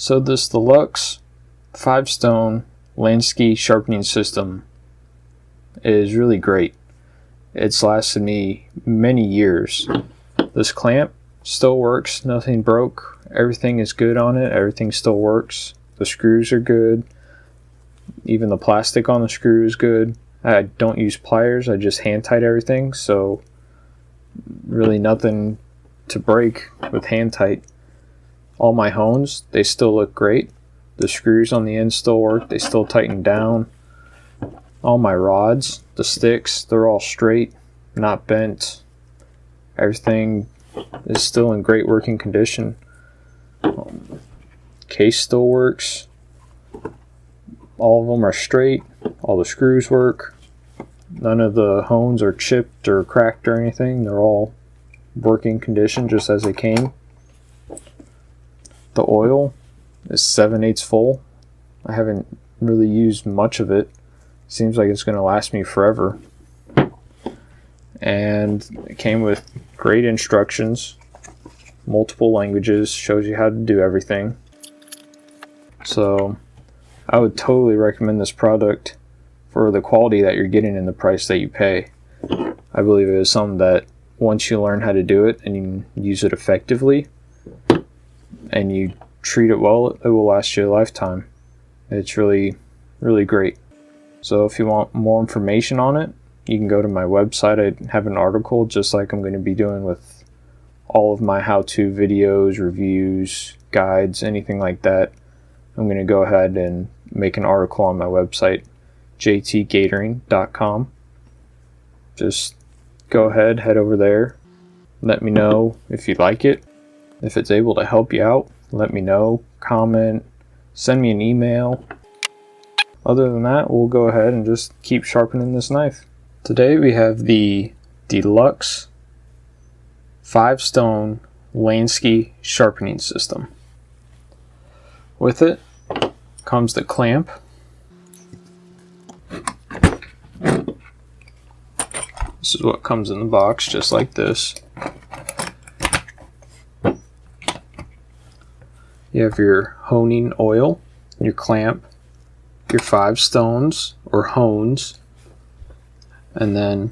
So this deluxe 5-stone Lansky Sharpening system is really great. It's lasted me many years. This clamp still works, nothing broke, everything is good on it, everything still works. The screws are good, even the plastic on the screw is good. I don't use pliers, I just hand tight everything, so really nothing to break with hand tight. All my hones, they still look great. The screws on the end still work, they still tighten down. All my rods, the sticks, they're all straight, not bent. Everything is still in great working condition. Case still works. All of them are straight. All the screws work. None of the hones are chipped or cracked or anything. They're all working condition just as they came. The oil is 7/8 full. I haven't really used much of it. Seems like it's going to last me forever. And it came with great instructions, multiple languages, shows you how to do everything. So I would totally recommend this product for the quality that you're getting and the price that you pay. I believe it is something that once you learn how to do it and you use it effectively and you treat it well, it will last you a lifetime. It's really, really great. So if you want more information on it, you can go to my website. I have an article just like I'm going to be doing with all of my how-to videos, reviews, guides, anything like that. I'm going to go ahead and make an article on my website, jtgatoring.com. Just go ahead, head over there. Let me know if you like it. If it's able to help you out, let me know, comment, send me an email. Other than that, we'll go ahead and just keep sharpening this knife. Today we have the deluxe 5-stone Lansky Sharpening system. With it comes the clamp. This is what comes in the box, just like this. You have your honing oil, your clamp, your 5 stones or hones, and then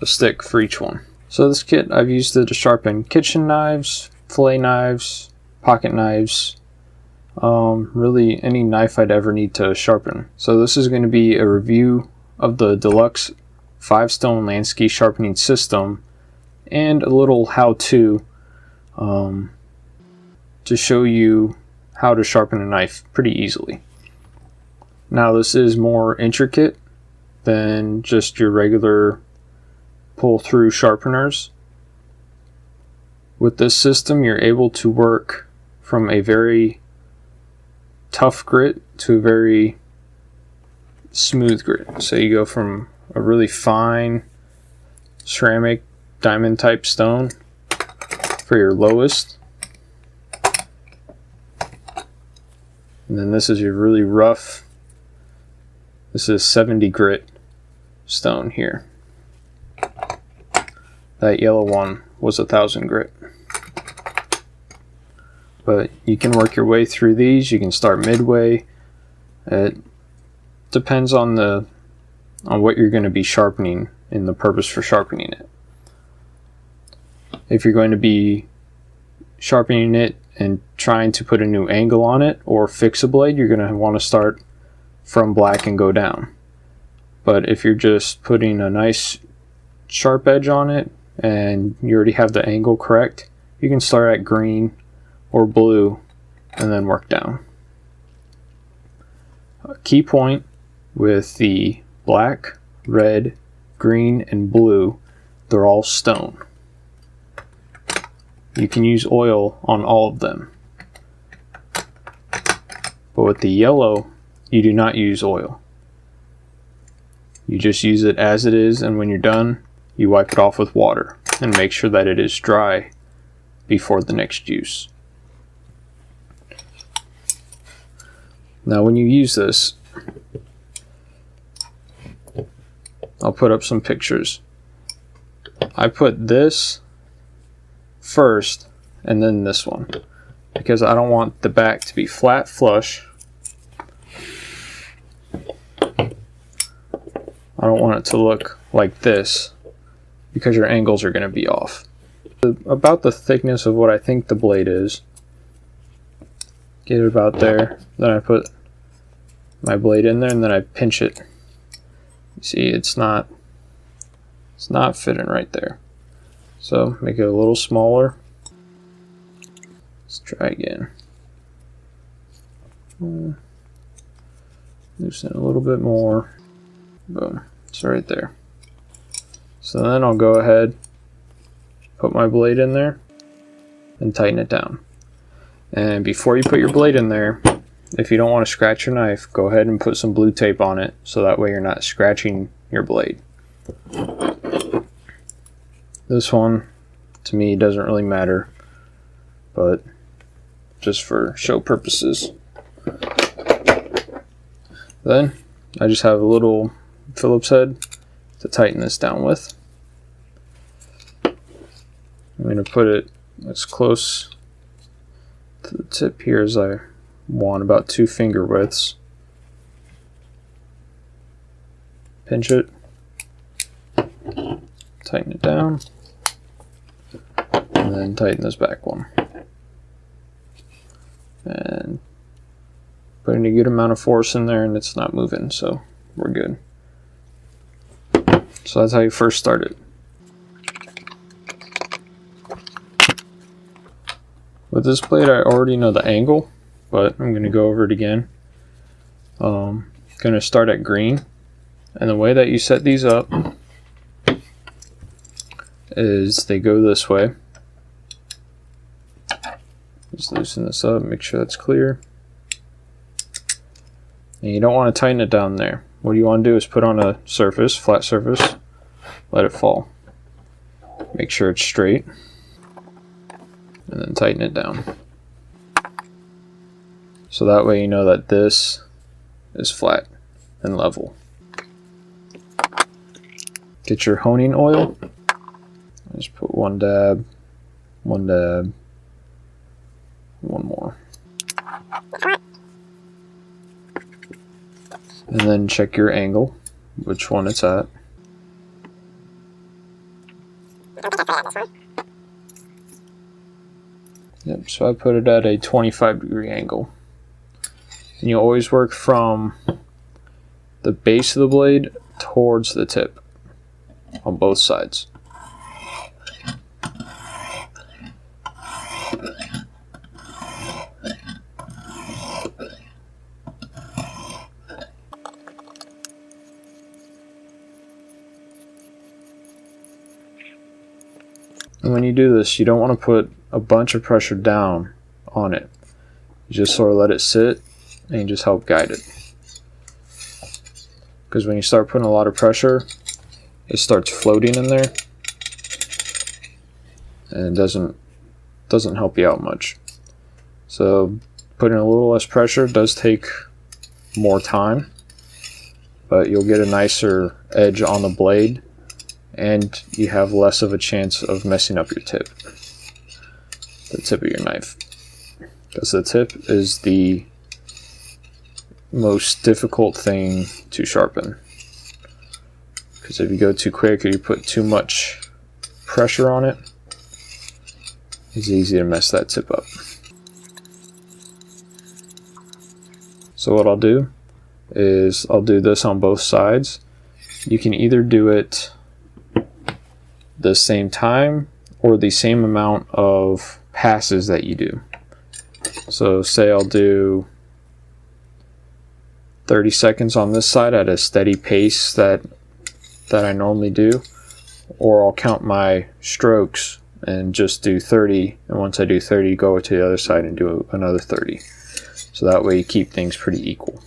a stick for each one. So this kit, I've used it to sharpen kitchen knives, fillet knives, pocket knives, really any knife I'd ever need to sharpen. So this is going to be a review of the deluxe 5-stone Lansky sharpening system and a little how-to to show you how to sharpen a knife pretty easily. Now this is more intricate than just your regular pull-through sharpeners. With this system, you're able to work from a very tough grit to a very smooth grit. So you go from a really fine ceramic diamond type stone for your lowest, and then this is your really rough, this is 70 grit stone here. That yellow one was 1000 grit. But you can work your way through these. You can start midway. It depends on what you're going to be sharpening and the purpose for sharpening it. If you're going to be sharpening it and trying to put a new angle on it or fix a blade, you're going to want to start from black and go down. But if you're just putting a nice sharp edge on it and you already have the angle correct, you can start at green or blue and then work down. A key point with the black, red, green, and blue, they're all stone. You can use oil on all of them. But with the yellow, you do not use oil. You just use it as it is, and when you're done, you wipe it off with water and make sure that it is dry before the next use. Now when you use this, I'll put up some pictures. I put this first and then this one. because I don't want the back to be flat flush. I don't want it to look like this because your angles are going to be off. About the thickness of what I think the blade is. Get it about there. Then I put my blade in there and then I pinch it. You see, it's not fitting right there. So make it a little smaller. Let's try again. Loosen it a little bit more. Boom. It's right there. So then I'll go ahead, put my blade in there, and tighten it down. And before you put your blade in there, if you don't want to scratch your knife, go ahead and put some blue tape on it so that way you're not scratching your blade. This one, to me, doesn't really matter, but just for show purposes. Then I just have a little Phillips head to tighten this down with. I'm going to put it as close to the tip here as I want, about 2 finger widths. Pinch it, tighten it down, and then tighten this back one. And putting a good amount of force in there and it's not moving, so we're good. So that's how you first start it. With this blade, I already know the angle, but I'm going to go over it again. Going to start at green, and the way that you set these up is they go this way. Just loosen this up, make sure that's clear. And you don't want to tighten it down there. What you want to do is put on a surface, flat surface, let it fall. Make sure it's straight, and then tighten it down. So that way you know that this is flat and level. Get your honing oil. Just put one dab, one more. And then check your angle, which one it's at. Yep, so I put it at a 25-degree angle. And you always work from the base of the blade towards the tip on both sides. And when you do this, you don't want to put a bunch of pressure down on it. You just sort of let it sit and you just help guide it. Because when you start putting a lot of pressure, it starts floating in there and it doesn't help you out much. So putting a little less pressure does take more time, but you'll get a nicer edge on the blade and you have less of a chance of messing up your tip, the tip of your knife, because the tip is the most difficult thing to sharpen. Because if you go too quick or you put too much pressure on it, it's easy to mess that tip up. So what I'll do is I'll do this on both sides. You can either do it the same time or the same amount of passes that you do. So say I'll do 30 seconds on this side at a steady pace that I normally do, or I'll count my strokes and just do 30, and once I do 30 go to the other side and do another 30. So that way you keep things pretty equal.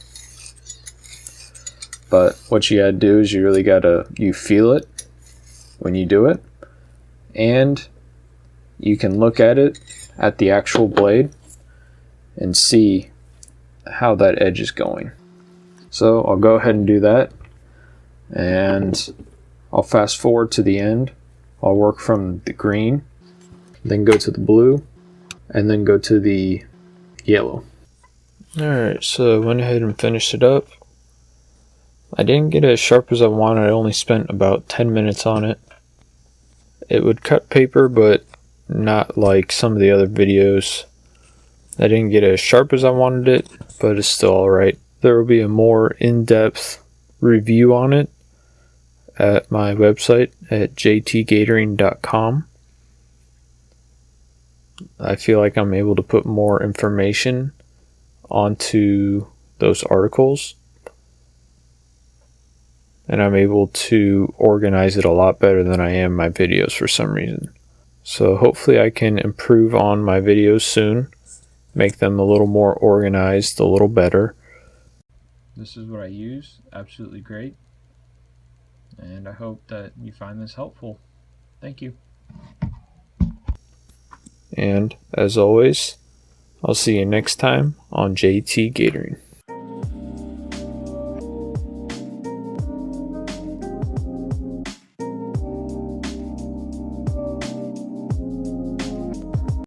But what you gotta do is you feel it when you do it, and you can look at it at the actual blade and see how that edge is going. So I'll go ahead and do that, and I'll fast forward to the end. I'll work from the green, then go to the blue, and then go to the yellow. Alright, so I went ahead and finished it up. I didn't get as sharp as I wanted. I only spent about 10 minutes on it. It would cut paper, but not like some of the other videos. I didn't get as sharp as I wanted it, but it's still alright. There will be a more in-depth review on it at my website at jtgatering.com. I feel like I'm able to put more information onto those articles, and I'm able to organize it a lot better than I am my videos for some reason. So hopefully I can improve on my videos soon, make them a little more organized, a little better. This is what I use. Absolutely great. And I hope that you find this helpful. Thank you. And as always, I'll see you next time on JT Gatering.